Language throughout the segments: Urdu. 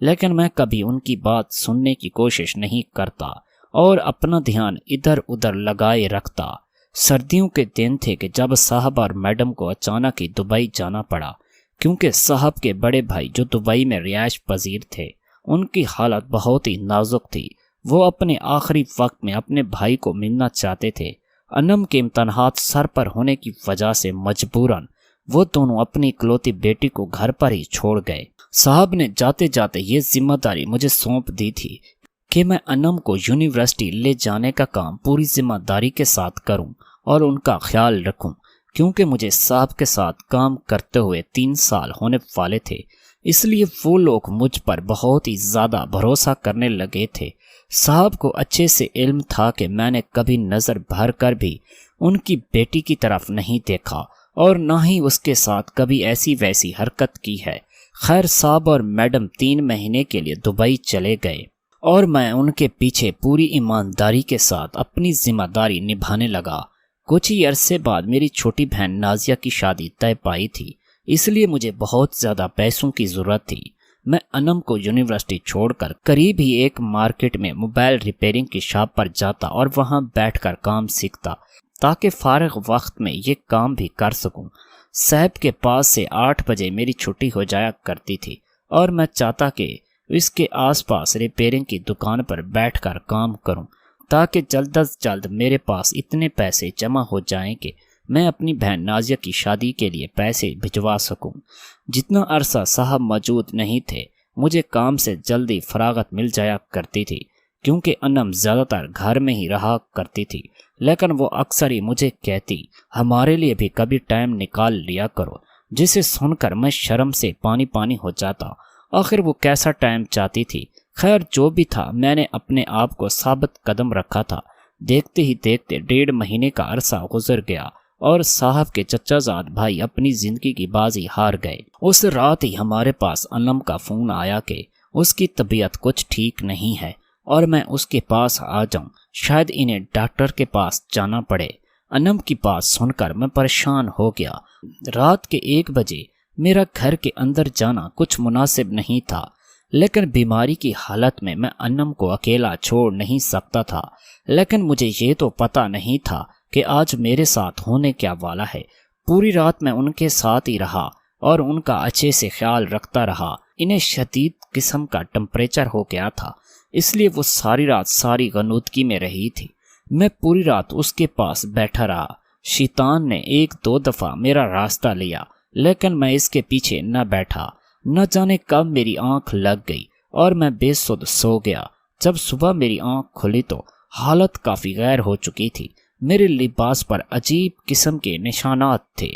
لیکن میں کبھی ان کی بات سننے کی کوشش نہیں کرتا اور اپنا دھیان ادھر ادھر لگائے رکھتا۔ سردیوں کے دن تھے کہ جب صاحب اور میڈم کو اچانک ہی دبئی جانا پڑا، کیونکہ صاحب کے بڑے بھائی جو دبئی میں رہائش پذیر تھے ان کی حالت بہت ہی نازک تھی۔ وہ اپنے آخری وقت میں اپنے بھائی کو ملنا چاہتے تھے۔ انم کے امتحانات سر پر ہونے کی وجہ سے مجبوراً وہ دونوں اپنی اکلوتی بیٹی کو گھر پر ہی چھوڑ گئے۔ صاحب نے جاتے جاتے یہ ذمہ داری مجھے سونپ دی تھی کہ میں انم کو یونیورسٹی لے جانے کا کام پوری ذمہ داری کے ساتھ کروں اور ان کا خیال رکھوں، کیونکہ مجھے صاحب کے ساتھ کام کرتے ہوئے 3 سال ہونے والے تھے، اس لیے وہ لوگ مجھ پر بہت ہی زیادہ بھروسہ کرنے لگے تھے۔ صاحب کو اچھے سے علم تھا کہ میں نے کبھی نظر بھر کر بھی ان کی بیٹی کی طرف نہیں دیکھا اور نہ ہی اس کے ساتھ کبھی ایسی ویسی حرکت کی ہے۔ خیر، صاحب اور میڈم 3 مہینے کے لیے دبئی چلے گئے اور میں ان کے پیچھے پوری ایمانداری کے ساتھ اپنی ذمہ داری نبھانے لگا۔ کچھ ہی عرصے بعد میری چھوٹی بہن نازیہ کی شادی طے پائی تھی، اس لیے مجھے بہت زیادہ پیسوں کی ضرورت تھی۔ میں انم کو یونیورسٹی چھوڑ کر قریب ہی ایک مارکیٹ میں موبائل ریپیئرنگ کی شاپ پر جاتا اور وہاں بیٹھ کر کام سیکھتا تاکہ فارغ وقت میں یہ کام بھی کر سکوں۔ صاحب کے پاس سے 8 بجے میری چھٹی ہو جایا کرتی تھی اور میں چاہتا کہ اس کے آس پاس ریپیئرنگ کی دکان پر بیٹھ کر کام کروں تاکہ جلد از جلد میرے پاس اتنے پیسے جمع ہو جائیں کہ میں اپنی بہن نازیہ کی شادی کے لیے پیسے بھجوا سکوں۔ جتنا عرصہ صاحب موجود نہیں تھے مجھے کام سے جلدی فراغت مل جایا کرتی تھی، کیونکہ انم زیادہ تر گھر میں ہی رہا کرتی تھی، لیکن وہ اکثر ہی مجھے کہتی ہمارے لیے بھی کبھی ٹائم نکال لیا کرو، جسے سن کر میں شرم سے پانی پانی ہو جاتا۔ آخر وہ کیسا ٹائم چاہتی تھی؟ خیر جو بھی تھا، میں نے اپنے آپ کو ثابت قدم رکھا تھا۔ دیکھتے ہی دیکھتے 1.5 مہینے کا عرصہ گزر گیا اور صاحب کے چچا زاد بھائی اپنی زندگی کی بازی ہار گئے۔ اس رات ہی ہمارے پاس انم کا فون آیا کہ اس کی طبیعت کچھ ٹھیک نہیں ہے اور میں اس کے پاس آ جاؤں، شاید انہیں ڈاکٹر کے پاس جانا پڑے۔ انم کی بات سن کر میں پریشان ہو گیا۔ رات کے 1 بجے میرا گھر کے اندر جانا کچھ مناسب نہیں تھا، لیکن بیماری کی حالت میں انم کو اکیلا چھوڑ نہیں سکتا تھا۔ لیکن مجھے یہ تو پتہ نہیں تھا کہ آج میرے ساتھ ہونے کیا والا ہے۔ پوری رات میں ان کے ساتھ ہی رہا اور ان کا اچھے سے خیال رکھتا رہا۔ انہیں شدید قسم کا ٹمپریچر ہو گیا تھا، اس لیے وہ ساری رات ساری غنودگی میں رہی تھی۔ میں پوری رات اس کے پاس بیٹھا رہا۔ شیطان نے 1-2 دفعہ میرا راستہ لیا، لیکن میں اس کے پیچھے نہ بیٹھا۔ نہ جانے کب میری آنکھ لگ گئی اور میں بے سد سو گیا۔ جب صبح میری آنکھ کھلی تو حالت کافی غیر ہو چکی تھی۔ میرے لباس پر عجیب قسم کے نشانات تھے۔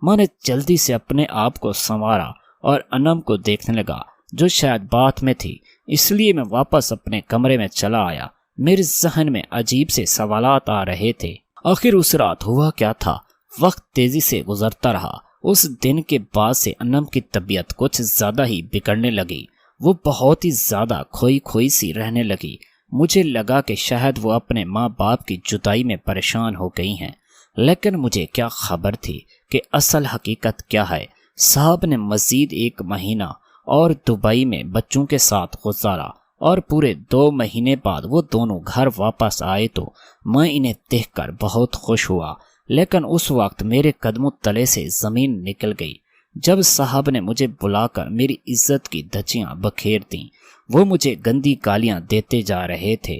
میں نے جلدی سے اپنے آپ کو سنوارا اور انم کو دیکھنے لگا، جو شاید بات میں تھی، اس لیے میں واپس اپنے کمرے میں چلا آیا۔ میرے ذہن میں عجیب سے سوالات آ رہے تھے۔ آخر اس رات ہوا کیا تھا؟ وقت تیزی سے گزرتا رہا۔ اس دن کے بعد سے انم کی طبیعت کچھ زیادہ ہی بگڑنے لگی۔ وہ بہت ہی زیادہ کھوئی کھوئی سی رہنے لگی۔ مجھے لگا کہ شاید وہ اپنے ماں باپ کی جدائی میں پریشان ہو گئی ہیں، لیکن مجھے کیا خبر تھی کہ اصل حقیقت کیا ہے۔ صاحب نے مزید 1 مہینہ اور دبئی میں بچوں کے ساتھ گزارا اور پورے 2 مہینے بعد وہ دونوں گھر واپس آئے تو میں انہیں دیکھ کر بہت خوش ہوا، لیکن اس وقت میرے قدموں تلے سے زمین نکل گئی جب صاحب نے مجھے بلا کر میری عزت کی دھجیاں بکھیر دیں۔ وہ مجھے گندی گالیاں دیتے جا رہے تھے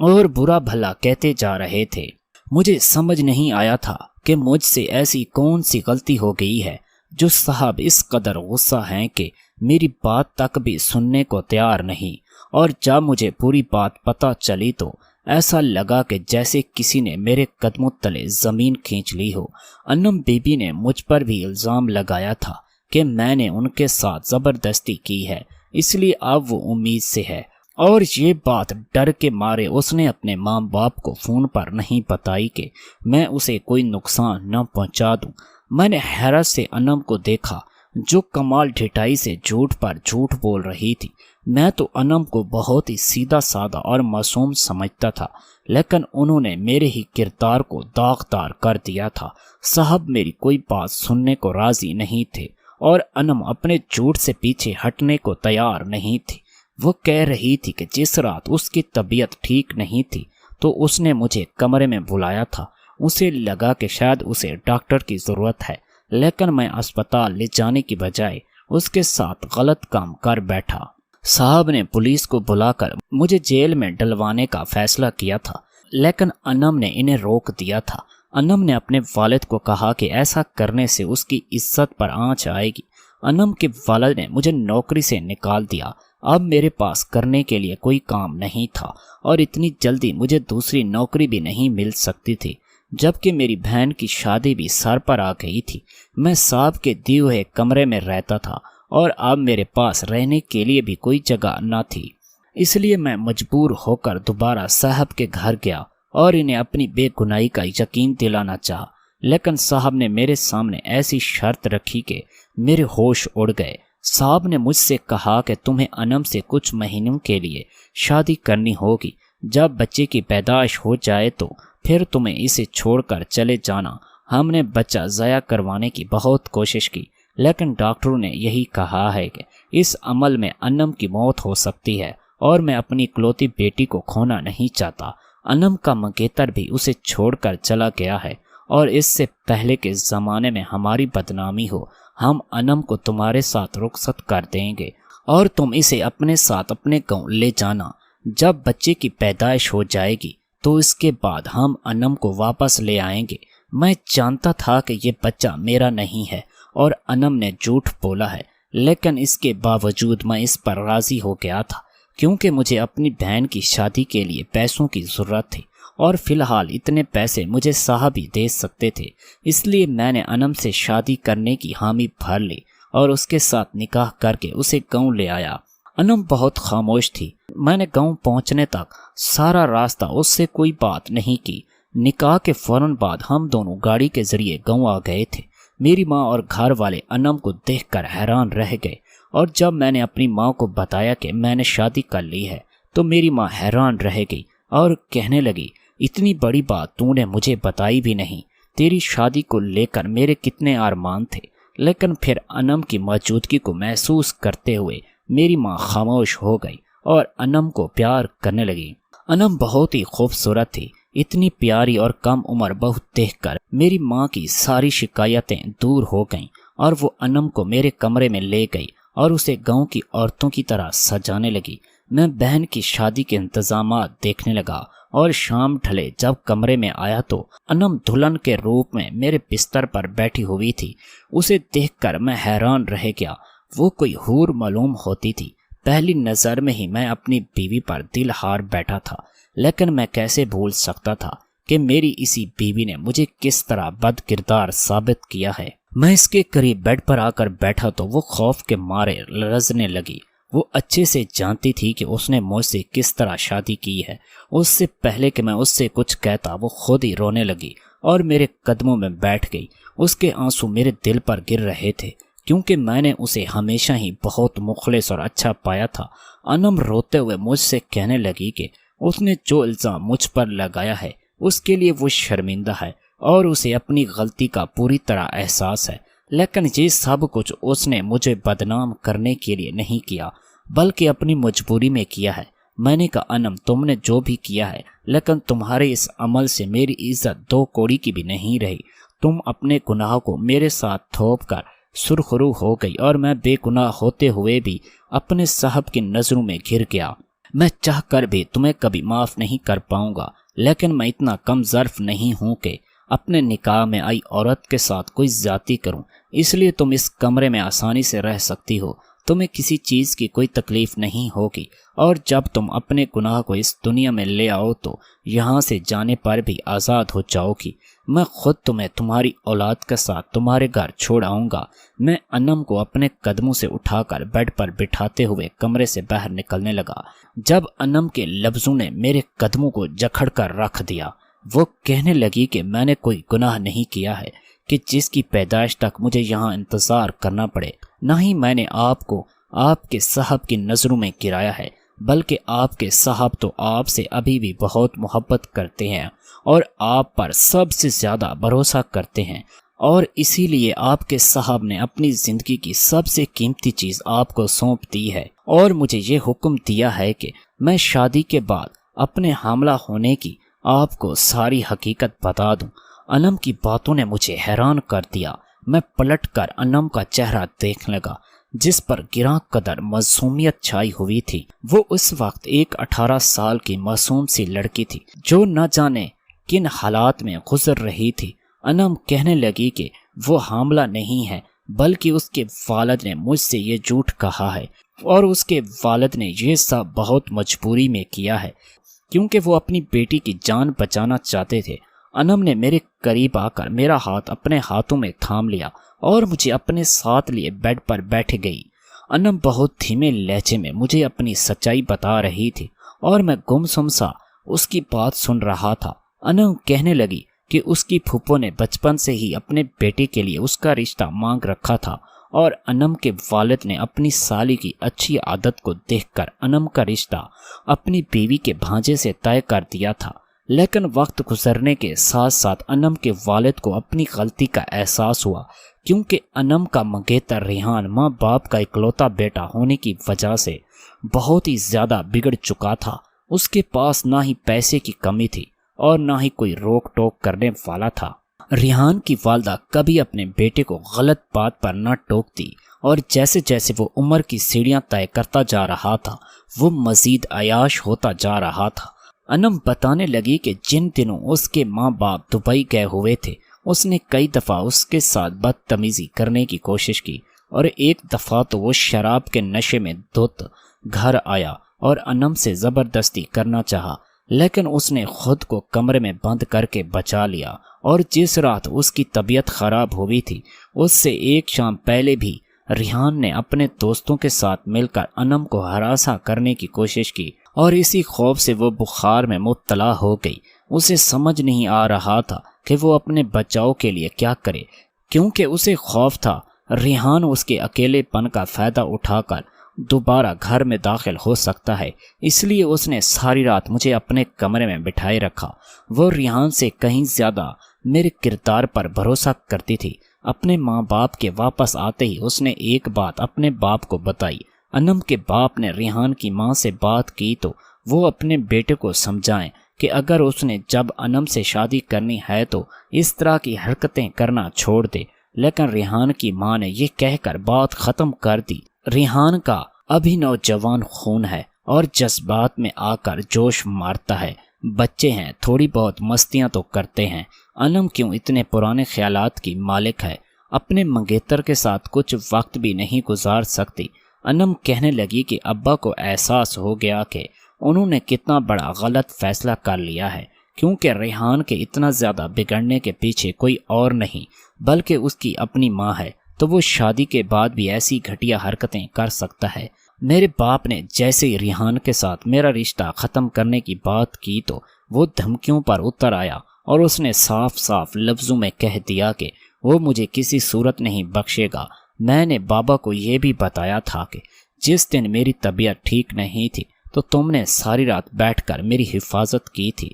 اور برا بھلا کہتے جا رہے تھے۔ مجھے سمجھ نہیں آیا تھا کہ مجھ سے ایسی کون سی غلطی ہو گئی ہے جو صاحب اس قدر غصہ ہیں کہ میری بات تک بھی سننے کو تیار نہیں۔ اور جب مجھے پوری بات پتہ چلی تو ایسا لگا کہ جیسے کسی نے میرے قدموں تلے زمین کھینچ لی ہو۔ انم بی بی نے مجھ پر بھی الزام لگایا تھا کہ میں نے ان کے ساتھ زبردستی کی ہے، اس لیے اب وہ امید سے ہے، اور یہ بات ڈر کے مارے اس نے اپنے ماں باپ کو فون پر نہیں بتائی کہ میں اسے کوئی نقصان نہ پہنچا دوں۔ میں نے حیرت سے انم کو دیکھا جو کمال ڈھٹائی سے جھوٹ پر جھوٹ بول رہی تھی۔ میں تو انم کو بہت ہی سیدھا سادہ اور معصوم سمجھتا تھا، لیکن انہوں نے میرے ہی کردار کو داغدار کر دیا تھا۔ صاحب میری کوئی بات سننے کو راضی نہیں تھے اور انم اپنے جھوٹ سے پیچھے ہٹنے کو تیار نہیں تھی۔ وہ کہہ رہی تھی کہ جس رات اس کی طبیعت ٹھیک نہیں تھی تو اس نے مجھے کمرے میں بلایا تھا۔ اسے لگا کہ شاید اسے ڈاکٹر کی ضرورت ہے، لیکن میں اسپتال لے جانے کی بجائے اس کے ساتھ غلط کام کر بیٹھا۔ صاحب نے پولیس کو بلا کر مجھے جیل میں ڈلوانے کا فیصلہ کیا تھا، لیکن انم نے انہیں روک دیا تھا۔ انم نے اپنے والد کو کہا کہ ایسا کرنے سے اس کی عزت پر آنچ آئے گی۔ انم کے والد نے مجھے نوکری سے نکال دیا۔ اب میرے پاس کرنے کے لیے کوئی کام نہیں تھا اور اتنی جلدی مجھے دوسری نوکری بھی نہیں مل سکتی تھی، جبکہ میری بہن کی شادی بھی سر پر آ گئی تھی۔ میں صاحب کے دیے ہوئے کمرے میں رہتا تھا اور اب میرے پاس رہنے کے لیے بھی کوئی جگہ نہ تھی۔ اس لیے میں مجبور ہو کر دوبارہ صاحب کے گھر گیا اور انہیں اپنی بے گناہی کا یقین دلانا چاہا، لیکن صاحب نے میرے سامنے ایسی شرط رکھی کہ میرے ہوش اڑ گئے۔ صاحب نے مجھ سے کہا کہ تمہیں انم سے کچھ مہینوں کے لیے شادی کرنی ہوگی، جب بچے کی پیدائش ہو جائے تو پھر تمہیں اسے چھوڑ کر چلے جانا۔ ہم نے بچہ ضائع کروانے کی بہت کوشش کی، لیکن ڈاکٹروں نے یہی کہا ہے کہ اس عمل میں انم کی موت ہو سکتی ہے اور میں اپنی اکلوتی بیٹی کو کھونا نہیں چاہتا۔ انم کا منگیتر بھی اسے چھوڑ کر چلا گیا ہے اور اس سے پہلے کے زمانے میں ہماری بدنامی ہو، ہم انم کو تمہارے ساتھ رخصت کر دیں گے اور تم اسے اپنے ساتھ اپنے گاؤں لے جانا۔ جب بچے کی پیدائش ہو جائے گی تو اس کے بعد ہم انم کو واپس لے آئیں گے۔ میں جانتا تھا کہ یہ بچہ میرا نہیں ہے اور انم نے جھوٹ بولا ہے، لیکن اس کے باوجود میں اس پر راضی ہو گیا تھا، کیونکہ مجھے اپنی بہن کی شادی کے لیے پیسوں کی ضرورت تھی اور فی الحال اتنے پیسے مجھے صاحب ہی دے سکتے تھے۔ اس لیے میں نے انم سے شادی کرنے کی حامی بھر لی اور اس کے ساتھ نکاح کر کے اسے گاؤں لے آیا۔ انم بہت خاموش تھی۔ میں نے گاؤں پہنچنے تک سارا راستہ اس سے کوئی بات نہیں کی۔ نکاح کے فوراً بعد ہم دونوں گاڑی کے ذریعے گاؤں آ گئے تھے۔ میری ماں اور گھر والے انم کو دیکھ کر حیران رہ گئے، اور جب میں نے اپنی ماں کو بتایا کہ میں نے شادی کر لی ہے تو میری ماں حیران رہ گئی اور کہنے لگی، اتنی بڑی بات تو نے مجھے بتائی بھی نہیں۔ تیری شادی کو لے کر میرے کتنے ارمان تھے، لیکن پھر انم کی موجودگی کو محسوس کرتے ہوئے میری ماں خاموش ہو گئی اور انم کو پیار کرنے لگی۔ انم بہت ہی خوبصورت تھی۔ اتنی پیاری اور کم عمر بہو دیکھ کر میری ماں کی ساری شکایتیں دور ہو گئیں اور وہ انم کو میرے کمرے میں لے گئی اور اسے گاؤں کی عورتوں کی طرح سجانے لگی۔ میں بہن کی شادی کے انتظامات دیکھنے لگا اور شام ڈھلے جب کمرے میں آیا تو انم دلہن کے روپ میں میرے بستر پر بیٹھی ہوئی تھی۔ اسے دیکھ کر میں حیران رہ گیا۔ وہ کوئی حور معلوم ہوتی تھی۔ پہلی نظر میں ہی میں اپنی بیوی پر دل ہار بیٹھا تھا، لیکن میں کیسے بھول سکتا تھا کہ میری اسی بیوی نے مجھے کس طرح بد کردار ثابت کیا ہے۔ میں اس کے قریب بیڈ پر آ کر بیٹھا تو وہ خوف کے مارے لرزنے لگی۔ وہ اچھے سے جانتی تھی کہ اس نے مجھ سے کس طرح شادی کی ہے۔ اس سے پہلے کہ میں اس سے کچھ کہتا وہ خود ہی رونے لگی اور میرے قدموں میں بیٹھ گئی۔ اس کے آنسو میرے دل پر گر رہے تھے، کیونکہ میں نے اسے ہمیشہ ہی بہت مخلص اور اچھا پایا تھا۔ انم روتے ہوئے مجھ سے کہنے لگی کہ اس نے جو الزام مجھ پر لگایا ہے اس کے لیے وہ شرمندہ ہے اور اسے اپنی غلطی کا پوری طرح احساس ہے، لیکن یہ سب کچھ اس نے مجھے بدنام کرنے کے لیے نہیں کیا بلکہ اپنی مجبوری میں کیا ہے۔ میں نے کہا، انم تم نے جو بھی کیا ہے، لیکن تمہارے اس عمل سے میری عزت دو کوڑی کی بھی نہیں رہی۔ تم اپنے گناہ کو میرے ساتھ تھوپ کر سرخرو ہو گئی اور میں بے گناہ ہوتے ہوئے بھی اپنے صاحب کی نظروں میں گر گیا۔ میں چاہ کر بھی تمہیں کبھی معاف نہیں کر پاؤں گا، لیکن میں اتنا کم ظرف نہیں ہوں کہ اپنے نکاح میں آئی عورت کے ساتھ کوئی زیادتی کروں۔ اس لیے تم اس کمرے میں آسانی سے رہ سکتی ہو، تمہیں کسی چیز کی کوئی تکلیف نہیں ہوگی، اور جب تم اپنے گناہ کو اس دنیا میں لے آؤ تو یہاں سے جانے پر بھی آزاد ہو جاؤ گی۔ میں خود تمہیں تمہاری اولاد کے ساتھ تمہارے گھر چھوڑ آؤں گا۔ میں انم کو اپنے قدموں سے اٹھا کر بیڈ پر بٹھاتے ہوئے کمرے سے باہر نکلنے لگا۔ جب انم کے لفظوں نے میرے قدموں کو جکڑ کر رکھ دیا، وہ کہنے لگی کہ میں نے کوئی گناہ نہیں کیا ہے کہ جس کی پیدائش تک مجھے یہاں انتظار کرنا پڑے، نہ ہی میں نے آپ کو آپ کے صاحب کی نظروں میں گرایا ہے، بلکہ آپ کے صاحب تو آپ سے ابھی بھی بہت محبت کرتے ہیں اور آپ پر سب سے زیادہ بھروسہ کرتے ہیں۔ اور اسی لیے آپ کے صاحب نے اپنی زندگی کی سب سے قیمتی چیز آپ کو سونپ دی ہے اور مجھے یہ حکم دیا ہے کہ میں شادی کے بعد اپنے حاملہ ہونے کی آپ کو ساری حقیقت بتا دوں۔ انم کی باتوں نے مجھے حیران کر دیا۔ میں پلٹ کر انم کا چہرہ دیکھنے لگا جس پر گراں قدر معصومیت چھائی ہوئی تھی۔ وہ اس وقت ایک 18 سال کی معصوم سی لڑکی تھی جو نہ جانے کن حالات میں گزر رہی تھی۔ انم کہنے لگی کہ وہ حاملہ نہیں ہے بلکہ اس کے والد نے مجھ سے یہ جھوٹ کہا ہے اور اس کے والد نے یہ سب بہت مجبوری میں کیا ہے کیونکہ وہ اپنی بیٹی کی جان بچانا چاہتے تھے۔ انم نے میرے قریب آ کر میرا ہاتھ اپنے ہاتھوں میں تھام لیا اور مجھے اپنے ساتھ لیے بیڈ پر بیٹھ گئی۔ انم بہت دھیمے لہجے میں مجھے اپنی سچائی بتا رہی تھی اور میں گمسم سا اس کی بات سن رہا تھا۔ انم کہنے لگی کہ اس کی پھوپھو نے بچپن سے ہی اپنے بیٹے کے لیے اس کا رشتہ مانگ رکھا تھا اور انم کے والد نے اپنی سالی کی اچھی عادت کو دیکھ کر انم کا رشتہ اپنی بیوی کے بھانجے سے طے کر دیا تھا۔ لیکن وقت گزرنے کے ساتھ ساتھ انم کے والد کو اپنی غلطی کا احساس ہوا کیونکہ انم کا منگیتر ریحان ماں باپ کا اکلوتا بیٹا ہونے کی وجہ سے بہت ہی زیادہ بگڑ چکا تھا۔ اس کے پاس نہ ہی پیسے کی کمی تھی اور نہ ہی کوئی روک ٹوک کرنے والا تھا۔ ریحان کی والدہ کبھی اپنے بیٹے کو غلط بات پر نہ ٹوکتی اور جیسے جیسے وہ عمر کی سیڑھیاں طے کرتا جا رہا تھا وہ مزید عیاش ہوتا جا رہا تھا۔ انم بتانے لگی کہ جن دنوں اس کے ماں باپ دبئی گئے ہوئے تھے اس نے کئی دفعہ اس کے ساتھ بدتمیزی کرنے کی کوشش کی اور ایک دفعہ تو وہ شراب کے نشے میں دھت گھر آیا اور انم سے زبردستی کرنا چاہا، لیکن اس نے خود کو کمرے میں بند کر کے بچا لیا۔ اور جس رات اس کی طبیعت خراب ہوئی تھی اس سے ایک شام پہلے بھی ریحان نے اپنے دوستوں کے ساتھ مل کر انم کو ہراساں کرنے کی کوشش کی اور اسی خوف سے وہ بخار میں مبتلا ہو گئی۔ اسے سمجھ نہیں آ رہا تھا کہ وہ اپنے بچاؤ کے لیے کیا کرے کیونکہ اسے خوف تھا ریحان اس کے اکیلے پن کا فائدہ اٹھا کر دوبارہ گھر میں داخل ہو سکتا ہے۔ اس لیے اس نے ساری رات مجھے اپنے کمرے میں بٹھائے رکھا۔ وہ ریحان سے کہیں زیادہ میرے کردار پر بھروسہ کرتی تھی۔ اپنے ماں باپ کے واپس آتے ہی اس نے ایک بات اپنے باپ کو بتائی۔ انم کے باپ نے ریحان کی ماں سے بات کی تو وہ اپنے بیٹے کو سمجھائیں کہ اگر اس نے جب انم سے شادی کرنی ہے تو اس طرح کی حرکتیں کرنا چھوڑ دے، لیکن ریحان کی ماں نے یہ کہہ کر بات ختم کر دی۔ ریحان کا ابھی نوجوان خون ہے اور جذبات میں آ کر جوش مارتا ہے۔ بچے ہیں، تھوڑی بہت مستیاں تو کرتے ہیں۔ انم کیوں اتنے پرانے خیالات کی مالک ہے، اپنے منگیتر کے ساتھ کچھ وقت بھی نہیں گزار سکتی۔ انم کہنے لگی کہ ابا کو احساس ہو گیا کہ انہوں نے کتنا بڑا غلط فیصلہ کر لیا ہے کیونکہ ریحان کے اتنا زیادہ بگڑنے کے پیچھے کوئی اور نہیں بلکہ اس کی اپنی ماں ہے، تو وہ شادی کے بعد بھی ایسی گھٹیا حرکتیں کر سکتا ہے۔ میرے باپ نے جیسے ہی ریحان کے ساتھ میرا رشتہ ختم کرنے کی بات کی تو وہ دھمکیوں پر اتر آیا اور اس نے صاف صاف لفظوں میں کہہ دیا کہ وہ مجھے کسی صورت نہیں بخشے گا۔ میں نے بابا کو یہ بھی بتایا تھا کہ جس دن میری طبیعت ٹھیک نہیں تھی تو تم نے ساری رات بیٹھ کر میری حفاظت کی تھی۔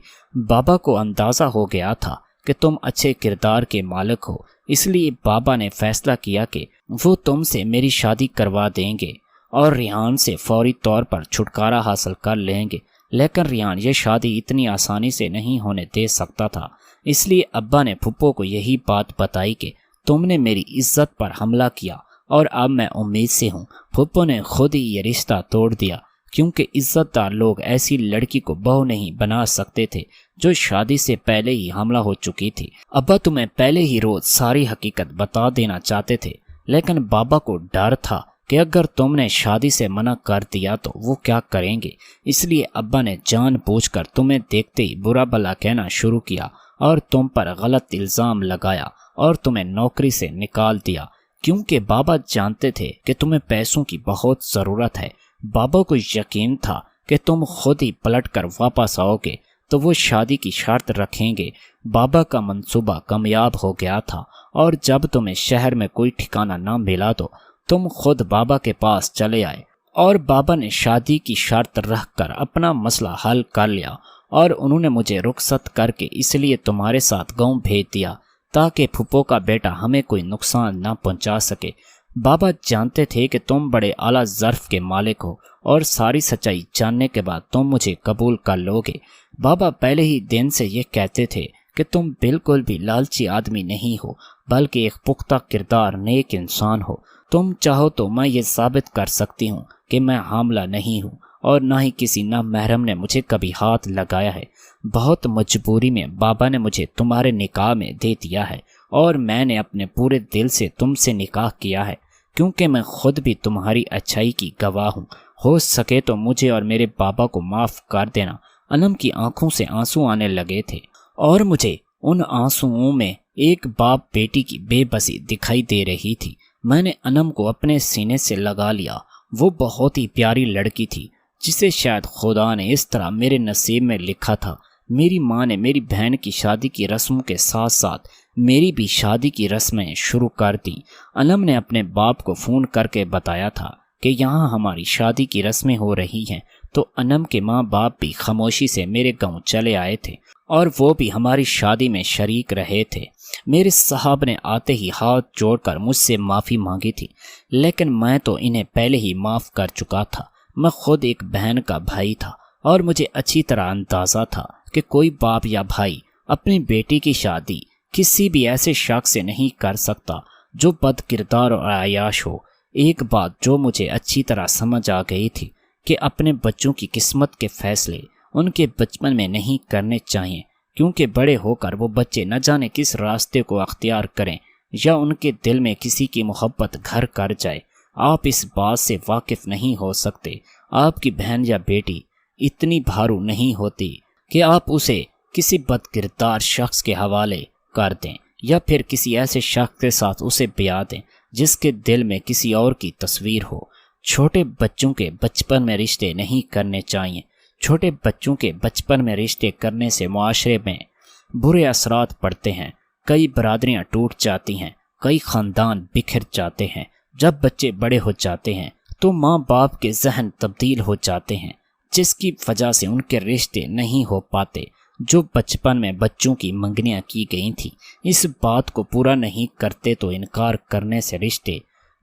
بابا کو اندازہ ہو گیا تھا کہ تم اچھے کردار کے مالک ہو، اس لیے بابا نے فیصلہ کیا کہ وہ تم سے میری شادی کروا دیں گے اور ریحان سے فوری طور پر چھٹکارا حاصل کر لیں گے۔ لیکن ریحان یہ شادی اتنی آسانی سے نہیں ہونے دے سکتا تھا، اس لیے ابا نے پھپھو کو یہی بات بتائی کہ تم نے میری عزت پر حملہ کیا اور اب میں امید سے ہوں۔ پھپھو نے خود ہی یہ رشتہ توڑ دیا کیونکہ عزت دار لوگ ایسی لڑکی کو بہو نہیں بنا سکتے تھے جو شادی سے پہلے ہی حاملہ ہو چکی تھی۔ ابا تمہیں پہلے ہی روز ساری حقیقت بتا دینا چاہتے تھے، لیکن بابا کو ڈر تھا کہ اگر تم نے شادی سے منع کر دیا تو وہ کیا کریں گے، اس لیے ابا نے جان بوجھ کر تمہیں دیکھتے ہی برا بھلا کہنا شروع کیا اور تم پر غلط الزام لگایا اور تمہیں نوکری سے نکال دیا کیونکہ بابا جانتے تھے کہ تمہیں پیسوں کی بہت ضرورت ہے۔ بابا کو یقین تھا کہ تم خود ہی پلٹ کر واپس آؤ گے تو وہ شادی کی شرط رکھیں گے۔ بابا کا منصوبہ کامیاب ہو گیا تھا اور جب تمہیں شہر میں کوئی ٹھکانہ نہ ملا تو تم خود بابا کے پاس چلے آئے اور بابا نے شادی کی شرط رکھ کر اپنا مسئلہ حل کر لیا اور انہوں نے مجھے رخصت کر کے اس لیے تمہارے ساتھ گاؤں بھیج دیا تاکہ پھپھو کا بیٹا ہمیں کوئی نقصان نہ پہنچا سکے۔ بابا جانتے تھے کہ تم بڑے اعلیٰ ظرف کے مالک ہو اور ساری سچائی جاننے کے بعد تم مجھے قبول کر لو گے۔ بابا پہلے ہی دن سے یہ کہتے تھے کہ تم بالکل بھی لالچی آدمی نہیں ہو، بلکہ ایک پختہ کردار نیک انسان ہو۔ تم چاہو تو میں یہ ثابت کر سکتی ہوں کہ میں حاملہ نہیں ہوں، اور نہ ہی کسی نامحرم نے مجھے کبھی ہاتھ لگایا ہے۔ بہت مجبوری میں بابا نے مجھے تمہارے نکاح میں دے دیا ہے، اور میں نے اپنے پورے دل سے تم سے نکاح کیا ہے، کیونکہ میں خود بھی تمہاری اچھائی کی گواہ ہوں۔ ہو سکے تو مجھے اور میرے بابا کو معاف کر دینا۔ انم کی آنکھوں سے آنسو آنے لگے تھے، اور مجھے ان آنسوؤں میں ایک باپ بیٹی کی بے بسی دکھائی دے رہی تھی۔ میں نے انم کو اپنے سینے سے لگا لیا۔ وہ بہت ہی پیاری لڑکی تھی، جسے شاید خدا نے اس طرح میرے نصیب میں لکھا تھا۔ میری ماں نے میری بہن کی شادی کی رسموں کے ساتھ ساتھ میری بھی شادی کی رسمیں شروع کر دیں۔ انم نے اپنے باپ کو فون کر کے بتایا تھا کہ یہاں ہماری شادی کی رسمیں ہو رہی ہیں، تو انم کے ماں باپ بھی خاموشی سے میرے گاؤں چلے آئے تھے، اور وہ بھی ہماری شادی میں شریک رہے تھے۔ میرے صاحب نے آتے ہی ہاتھ جوڑ کر مجھ سے معافی مانگی تھی، لیکن میں تو انہیں پہلے ہی معاف کر چکا تھا۔ میں خود ایک بہن کا بھائی تھا، اور مجھے اچھی طرح اندازہ تھا کہ کوئی باپ یا بھائی اپنی بیٹی کی شادی کسی بھی ایسے شخص سے نہیں کر سکتا جو بد کردار اور عیاش ہو۔ ایک بات جو مجھے اچھی طرح سمجھ آ گئی تھی کہ اپنے بچوں کی قسمت کے فیصلے ان کے بچپن میں نہیں کرنے چاہیے، کیونکہ بڑے ہو کر وہ بچے نہ جانے کس راستے کو اختیار کریں، یا ان کے دل میں کسی کی محبت گھر کر جائے۔ آپ اس بات سے واقف نہیں ہو سکتے۔ آپ کی بہن یا بیٹی اتنی بھارو نہیں ہوتی کہ آپ اسے کسی بد کردار شخص کے حوالے کر دیں، یا پھر کسی ایسے شخص کے ساتھ اسے بیاہ دیں جس کے دل میں کسی اور کی تصویر ہو۔ چھوٹے بچوں کے بچپن میں رشتے نہیں کرنے چاہیے۔ چھوٹے بچوں کے بچپن میں رشتے کرنے سے معاشرے میں برے اثرات پڑتے ہیں۔ کئی برادریاں ٹوٹ جاتی ہیں، کئی خاندان بکھر جاتے ہیں۔ جب بچے بڑے ہو جاتے ہیں تو ماں باپ کے ذہن تبدیل ہو جاتے ہیں، جس کی وجہ سے ان کے رشتے نہیں ہو پاتے جو بچپن میں بچوں کی منگنیاں کی گئی تھیں۔ اس بات کو پورا نہیں کرتے تو انکار کرنے سے رشتے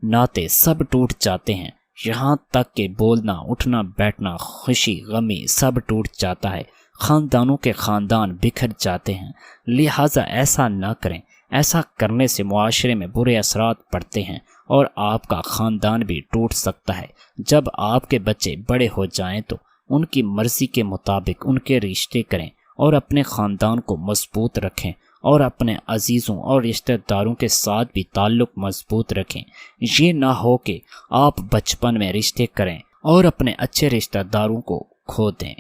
ناطے سب ٹوٹ جاتے ہیں، یہاں تک کہ بولنا، اٹھنا بیٹھنا، خوشی غمی سب ٹوٹ جاتا ہے۔ خاندانوں کے خاندان بکھر جاتے ہیں، لہٰذا ایسا نہ کریں۔ ایسا کرنے سے معاشرے میں برے اثرات پڑتے ہیں، اور آپ کا خاندان بھی ٹوٹ سکتا ہے۔ جب آپ کے بچے بڑے ہو جائیں تو ان کی مرضی کے مطابق ان کے رشتے کریں، اور اپنے خاندان کو مضبوط رکھیں، اور اپنے عزیزوں اور رشتہ داروں کے ساتھ بھی تعلق مضبوط رکھیں۔ یہ نہ ہو کہ آپ بچپن میں رشتے کریں اور اپنے اچھے رشتہ داروں کو کھو دیں۔